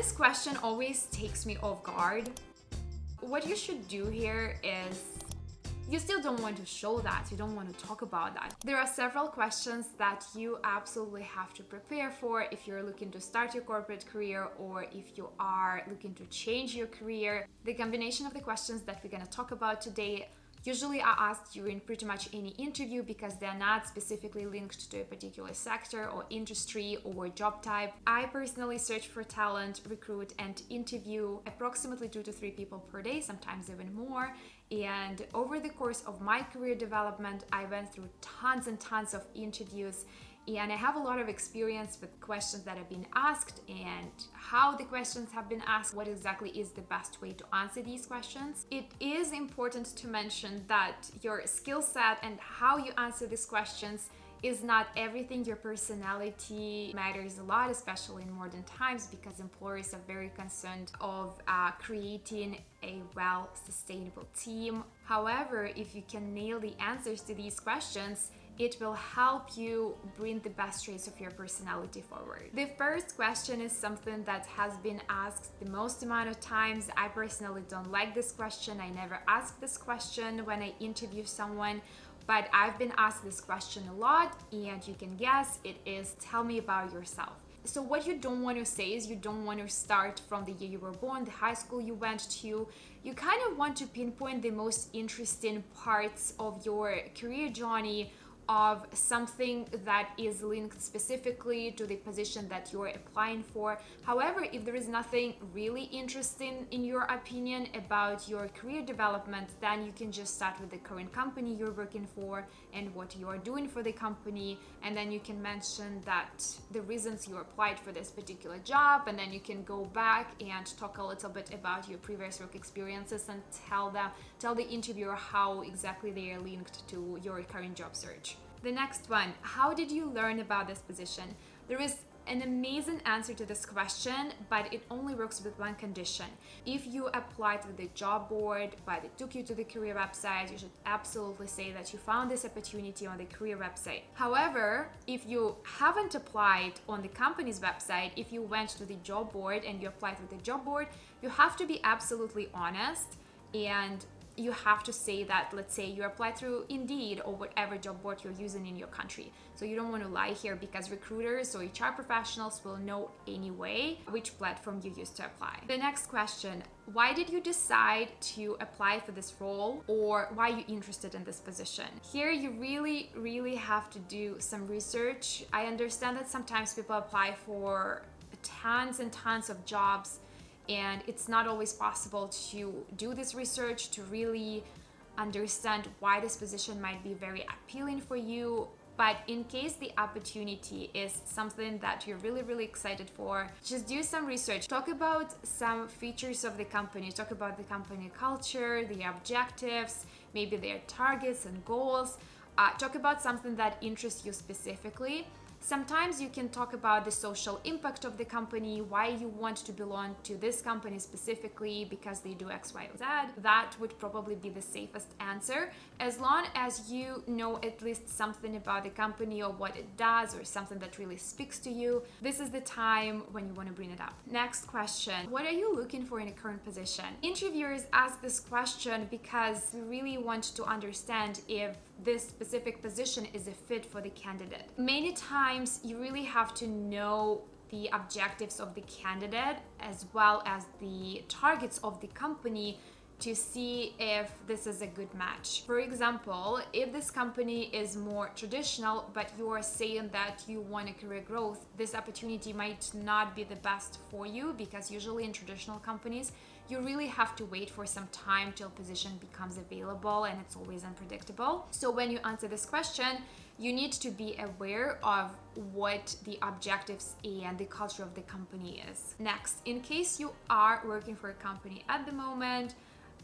This question always takes me off guard. What you should do here is you still don't want to show that, you don't want to talk about that. There are several questions that you absolutely have to prepare for if you're looking to start your corporate career or if you are looking to change your career. The combination of the questions that we're going to talk about today usually are asked during pretty much any interview because they're not specifically linked to a particular sector or industry or job type. I personally search for talent, recruit, and interview approximately 2 to 3 people per day, sometimes even more. And over the course of my career development, I went through tons and tons of interviews, and I have a lot of experience with questions that have been asked and how the questions have been asked, what exactly is the best way to answer these questions. It is important to mention that your skill set and how you answer these questions is not everything. Your personality matters a lot, especially in modern times, because employers are very concerned of creating a well-sustainable team. However, if you can nail the answers to these questions, it will help you bring the best traits of your personality forward. The first question is something that has been asked the most amount of times. I personally don't like this question. I never ask this question when I interview someone, but I've been asked this question a lot, and you can guess it is, tell me about yourself. So what you don't want to say is you don't want to start from the year you were born, the high school you went to. You kind of want to pinpoint the most interesting parts of your career journey, of something that is linked specifically to the position that you're applying for. However, if there is nothing really interesting in your opinion about your career development, then you can just start with the current company you're working for and what you are doing for the company, and then you can mention that the reasons you applied for this particular job, and then you can go back and talk a little bit about your previous work experiences and tell the interviewer how exactly they are linked to your current job search. The next one, how did you learn about this position? There is an amazing answer to this question, but it only works with one condition. If you applied with the job board, but it took you to the career website, you should absolutely say that you found this opportunity on the career website. However, if you haven't applied on the company's website, if you went to the job board and you applied with the job board, you have to be absolutely honest, and you have to say that, let's say you applied through Indeed or whatever job board you're using in your country. So you don't want to lie here, because recruiters or HR professionals will know anyway which platform you used to apply. The next question, why did you decide to apply for this role, or why are you interested in this position? Here you really have to do some research. I understand that sometimes people apply for tons and tons of jobs, and it's not always possible to do this research to really understand why this position might be very appealing for you. But in case the opportunity is something that you're really excited for, just do some research. Talk about some features of the company. Talk about the company culture, the objectives, maybe their targets and goals. Talk about something that interests you specifically. Sometimes you can talk about the social impact of the company, why you want to belong to this company specifically because they do X, Y, or Z. That would probably be the safest answer, as long as you know at least something about the company or what it does, or something that really speaks to you. This is the time when you want to bring it up. Next question, what are you looking for in a current position? Interviewers ask this question because we really want to understand if this specific position is a fit for the candidate. Many times you really have to know the objectives of the candidate as well as the targets of the company to see if this is a good match. For example, if this company is more traditional, but you are saying that you want a career growth, this opportunity might not be the best for you, because usually in traditional companies, you really have to wait for some time till position becomes available, and it's always unpredictable. So when you answer this question, you need to be aware of what the objectives and the culture of the company is. Next, in case you are working for a company at the moment,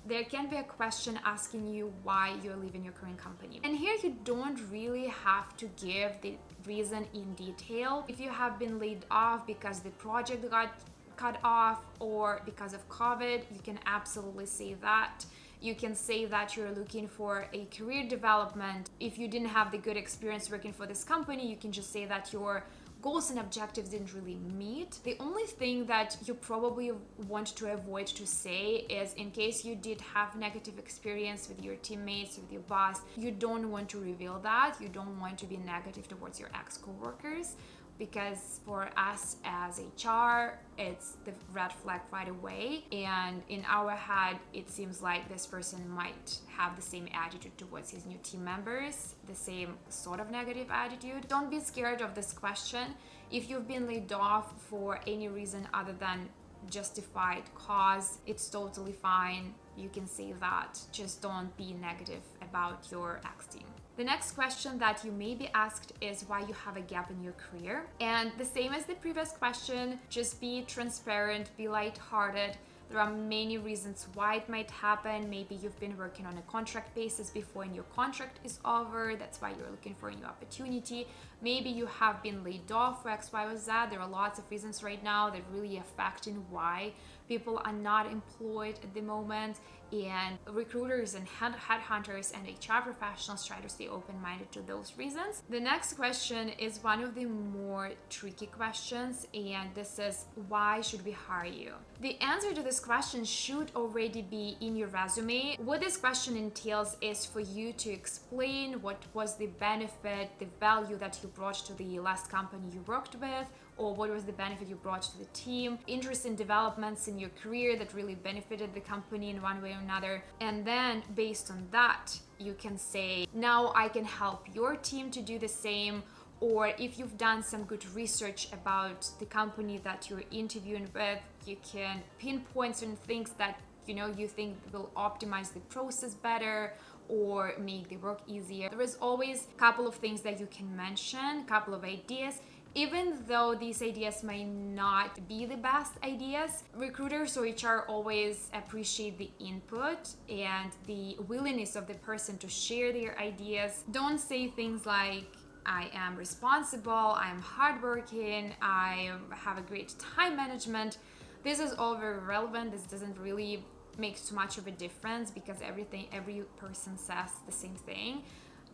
there can be a question asking you why you're leaving your current company. And here you don't really have to give the reason in detail. If you have been laid off because the project got cut off or because of COVID, you can absolutely say that. You can say that you're looking for a career development. If you didn't have the good experience working for this company, you can just say that you're goals and objectives didn't really meet. The only thing that you probably want to avoid to say is, in case you did have negative experience with your teammates, with your boss, you don't want to reveal that. You don't want to be negative towards your ex-coworkers, because for us as HR, it's the red flag right away. And in our head, it seems like this person might have the same attitude towards his new team members, the same sort of negative attitude. Don't be scared of this question. If you've been laid off for any reason other than justified cause, it's totally fine. You can say that. Just don't be negative about your ex team. The next question that you may be asked is why you have a gap in your career. And the same as the previous question, just be transparent, be lighthearted. There are many reasons why it might happen. Maybe you've been working on a contract basis before and your contract is over. That's why you're looking for a new opportunity. Maybe you have been laid off for X, Y, or Z. There are lots of reasons right now that really affecting why people are not employed at the moment. And recruiters and headhunters and HR professionals try to stay open-minded to those reasons. The next question is one of the more tricky questions, and this is, why should we hire you? The answer to this question should already be in your resume. What this question entails is for you to explain what was the benefit, the value that you brought to the last company you worked with, or what was the benefit you brought to the team, interesting developments in your career that really benefited the company in one way or another. And then based on that, you can say, now I can help your team to do the same. Or if you've done some good research about the company that you're interviewing with, you can pinpoint certain things that you think will optimize the process better or make the work easier. There is always a couple of things that you can mention, a couple of ideas. Even though these ideas may not be the best ideas, recruiters or HR always appreciate the input and the willingness of the person to share their ideas. Don't say things like, I am responsible, I'm hardworking, I have a great time management. This is all very relevant. This doesn't really make too much of a difference because every person says the same thing.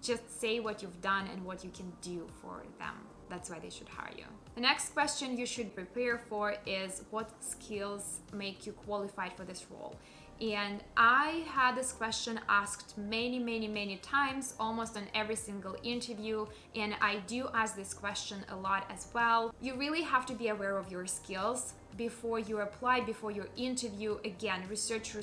Just say what you've done and what you can do for them. That's why they should hire you. The next question you should prepare for is, what skills make you qualified for this role? And I had this question asked many times, almost on every single interview, and I do ask this question a lot as well. You really have to be aware of your skills before you apply, before your interview. Again, research.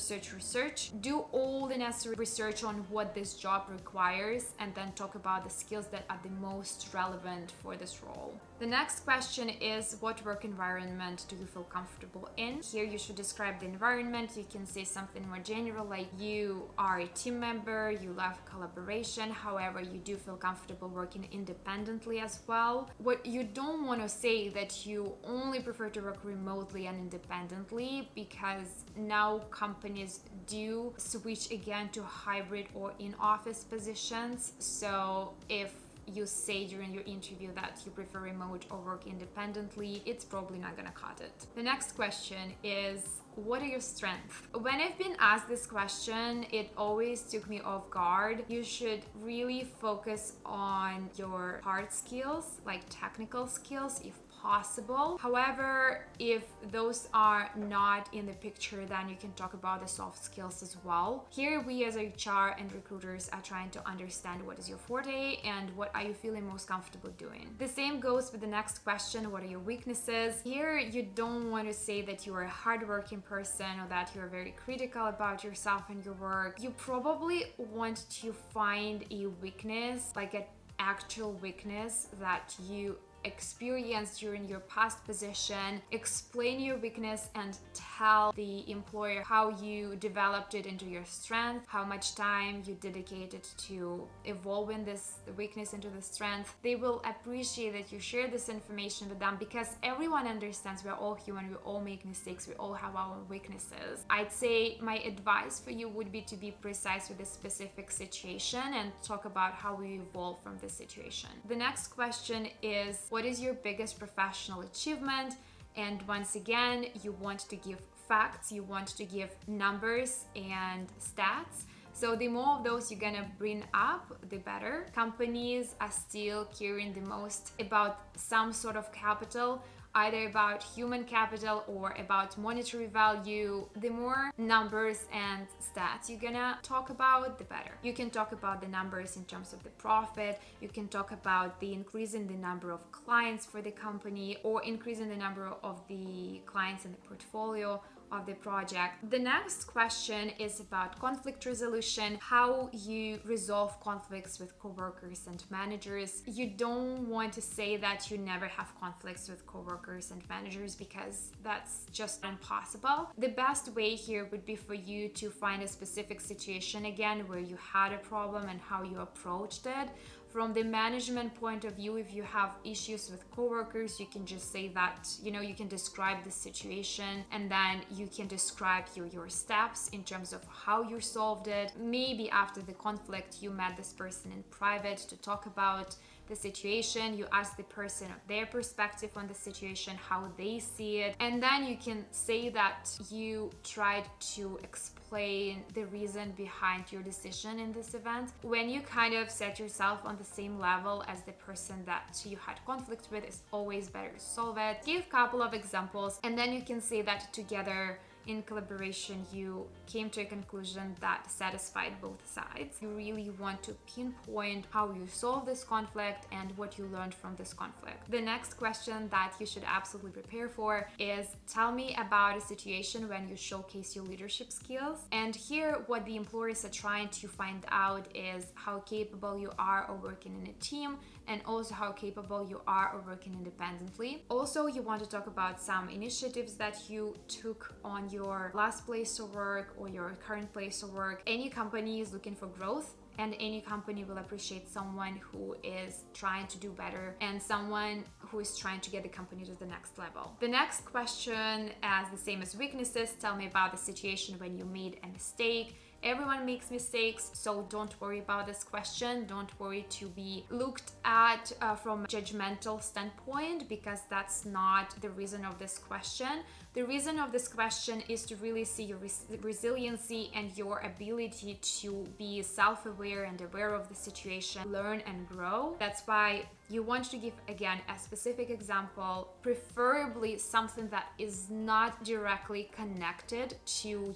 Do all the necessary research on what this job requires, and then talk about the skills that are the most relevant for this role. The next question is, what work environment do you feel comfortable in? Here you should describe the environment. You can say something more general, like you are a team member, you love collaboration, however, you do feel comfortable working independently as well. What you don't want to say that you only prefer to work remotely and independently, because now companies do switch again to hybrid or in-office positions. So if you say during your interview that you prefer remote or work independently, it's probably not gonna cut it. The next question is, what are your strengths? When I've been asked this question, it always took me off guard. You should really focus on your hard skills, like technical skills, if possible. However, if those are not in the picture, then you can talk about the soft skills as well. Here we as HR and recruiters are trying to understand what is your forte and what are you feeling most comfortable doing. The same goes with the next question, what are your weaknesses? Here you don't want to say that you are a hardworking person or that you're very critical about yourself and your work. You probably want to find a weakness, like an actual weakness that you experienced during your past position. Explain your weakness and tell the employer how you developed it into your strength, how much time you dedicated to evolving this weakness into the strength. They will appreciate that you share this information with them, because everyone understands we're all human, we all make mistakes, we all have our weaknesses. I'd say my advice for you would be to be precise with a specific situation and talk about how we evolve from this situation. The next question is, what is your biggest professional achievement? And once again, you want to give facts, you want to give numbers and stats, So the more of those you're gonna bring up, the better. Companies are still caring the most about some sort of capital, either about human capital or about monetary value. The more numbers and stats you're gonna talk about, the better. You can talk about the numbers in terms of the profit, you can talk about the increase in the number of clients for the company, or increase in the number of the clients in the portfolio of the project. The next question is about conflict resolution, how you resolve conflicts with coworkers and managers. You don't want to say that you never have conflicts with coworkers and managers, because that's just impossible. The best way here would be for you to find a specific situation again where you had a problem and how you approached it. From the management point of view, if you have issues with coworkers, you can just say that, you can describe the situation, and then you can describe your steps in terms of how you solved it. Maybe after the conflict, you met this person in private to talk about the situation. You ask the person their perspective on the situation, how they see it, and then you can say that you tried to explain the reason behind your decision in this event. When you kind of set yourself on the same level as the person that you had conflict with, it's always better to solve it. Give a couple of examples, and then you can say that together in collaboration you came to a conclusion that satisfied both sides. You really want to pinpoint how you solve this conflict and what you learned from this conflict. The next question that you should absolutely prepare for is, tell me about a situation when you showcase your leadership skills. And here what the employers are trying to find out is how capable you are of working in a team, and also how capable you are of working independently. Also, you want to talk about some initiatives that you took on your last place of work or your current place of work. Any company is looking for growth, and any company will appreciate someone who is trying to do better and someone who is trying to get the company to the next level. The next question, as the same as weaknesses, tell me about the situation when you made a mistake. Everyone makes mistakes, so don't worry about this question. Don't worry to be looked at from a judgmental standpoint, because that's not the reason of this question. The reason of this question is to really see your resiliency and your ability to be self-aware and aware of the situation, learn and grow. That's why you want to give, again, a specific example, preferably something that is not directly connected to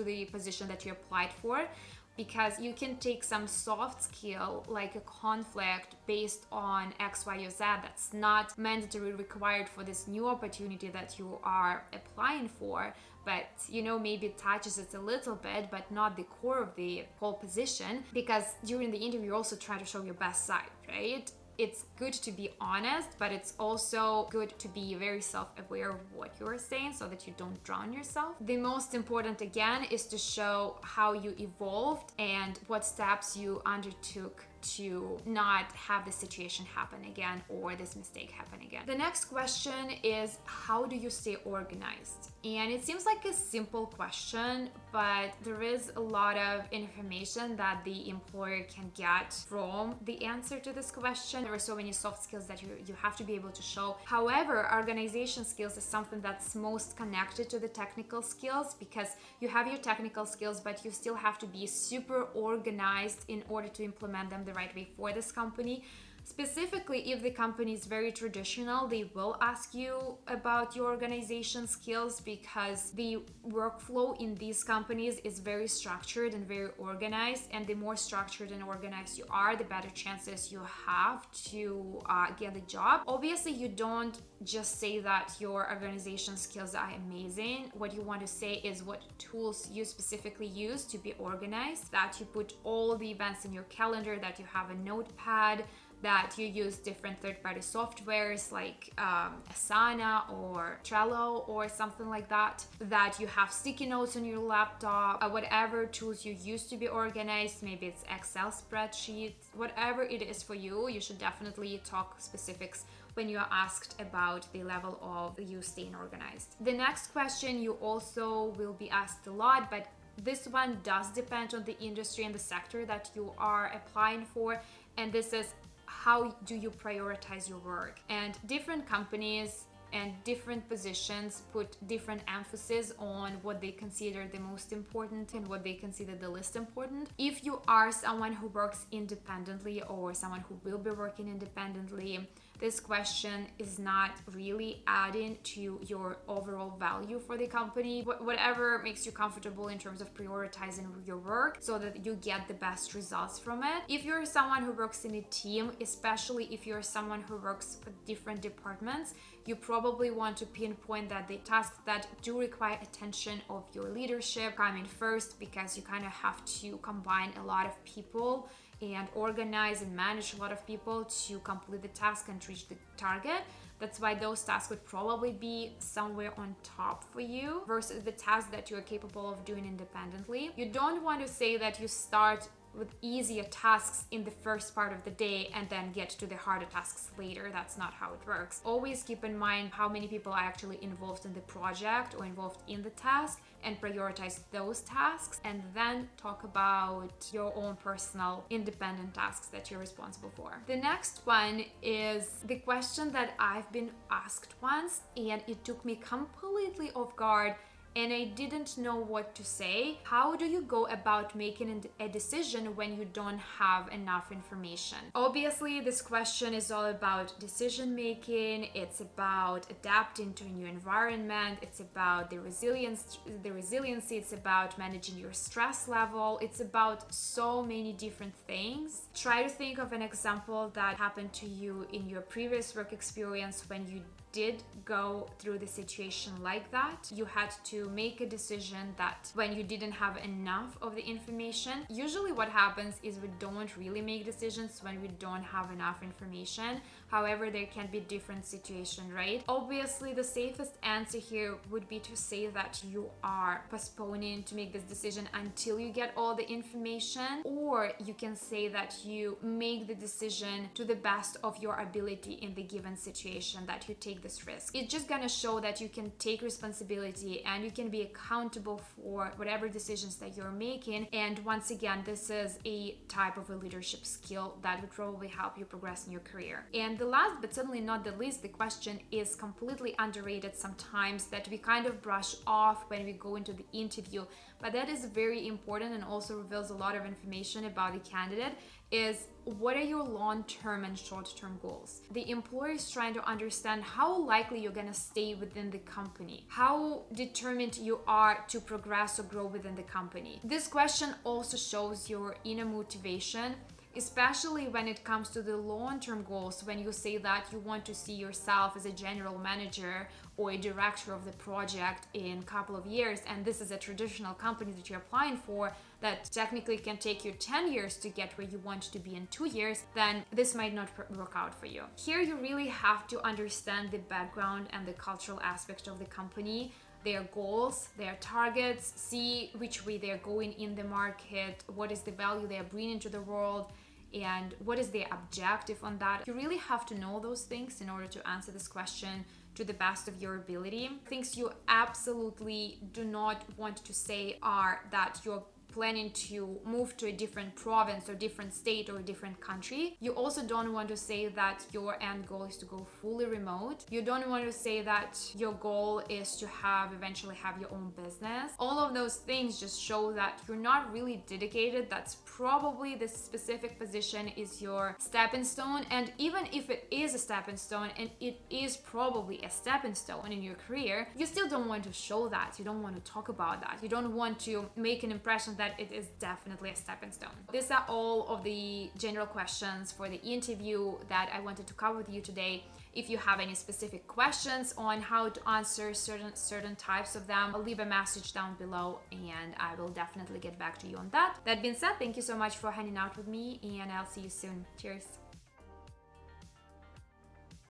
the position that you applied for, because you can take some soft skill like a conflict based on X, Y, or Z that's not mandatory required for this new opportunity that you are applying for, but maybe it touches it a little bit, but not the core of the whole position, because during the interview you also try to show your best side, right? It's good to be honest, but it's also good to be very self-aware of what you're saying so that you don't drown yourself. The most important, again, is to show how you evolved and what steps you undertook to not have this situation happen again or this mistake happen again. The next question is, how do you stay organized? And it seems like a simple question, but there is a lot of information that the employer can get from the answer to this question. There are so many soft skills that you have to be able to show. However, organization skills is something that's most connected to the technical skills, because you have your technical skills, but you still have to be super organized in order to implement them the right way for this company. Specifically, if the company is very traditional, they will ask you about your organization skills, because the workflow in these companies is very structured and very organized, and the more structured and organized you are, the better chances you have to get the job. Obviously, you don't just say that your organization skills are amazing. What you want to say is what tools you specifically use to be organized, that you put all the events in your calendar, that you have a notepad, that you use different third-party softwares like Asana or Trello or something like that, that you have sticky notes on your laptop, whatever tools you use to be organized. Maybe it's Excel spreadsheets, whatever it is for you. You should definitely talk specifics when you are asked about the level of you staying organized. The next question you also will be asked a lot, but this one does depend on the industry and the sector that you are applying for, and this is, how do you prioritize your work? And different companies and different positions put different emphasis on what they consider the most important and what they consider the least important. If you are someone who works independently or someone who will be working independently, this question is not really adding to your overall value for the company. Whatever makes you comfortable in terms of prioritizing your work so that you get the best results from it. If you're someone who works in a team, especially if you're someone who works with different departments, you probably want to pinpoint that the tasks that do require attention of your leadership come in first, because you kind of have to combine a lot of people and organize and manage a lot of people to complete the task and reach the target. That's why those tasks would probably be somewhere on top for you versus the tasks that you're capable of doing independently. You don't want to say that you start with easier tasks in the first part of the day and then get to the harder tasks later. That's not how it works. Always keep in mind how many people are actually involved in the project or involved in the task, and prioritize those tasks, and then talk about your own personal independent tasks that you're responsible for. The next one is the question that I've been asked once, and it took me completely off guard and I didn't know what to say. How do you go about making a decision when you don't have enough information? Obviously, this question is all about decision making. It's about adapting to a new environment. It's about the resiliency. It's about managing your stress level. It's about so many different things. Try to think of an example that happened to you in your previous work experience when you did go through the situation like that. You had to make a decision that when you didn't have enough of the information. Usually what happens is we don't really make decisions when we don't have enough information. However, there can be different situations, right? Obviously, the safest answer here would be to say that you are postponing to make this decision until you get all the information, or you can say that you make the decision to the best of your ability in the given situation, that you take this risk. It's just gonna show that you can take responsibility and you can be accountable for whatever decisions that you're making. And once again, this is a type of a leadership skill that would probably help you progress in your career. And the last but certainly not the least, the question is completely underrated sometimes, that we kind of brush off when we go into the interview, but that is very important and also reveals a lot of information about the candidate, is what are your long-term and short-term goals? The employer is trying to understand how likely you're gonna stay within the company, how determined you are to progress or grow within the company. This question also shows your inner motivation, especially when it comes to the long-term goals. When you say that you want to see yourself as a general manager or a director of the project in a couple of years, and this is a traditional company that you're applying for that technically can take you 10 years to get where you want to be in 2 years, then this might not work out for you. Here you really have to understand the background and the cultural aspect of the company, their goals, their targets, see which way they're going in the market, what is the value they are bringing to the world, and what is their objective on that. You really have to know those things in order to answer this question to the best of your ability. Things you absolutely do not want to say are that you're planning to move to a different province or different state or a different country. You also don't want to say that your end goal is to go fully remote. You don't want to say that your goal is to eventually have your own business. All of those things just show that you're not really dedicated. That's probably the specific position is your stepping stone. And even if it is a stepping stone, and it is probably a stepping stone in your career, you still don't want to show that. You don't want to talk about that. You don't want to make an impression that it is definitely a stepping stone. These are all of the general questions for the interview that I wanted to cover with you today. If you have any specific questions on how to answer certain types of them, I'll leave a message down below and I will definitely get back to you on that. That being said, thank you so much for hanging out with me, and I'll see you soon. Cheers.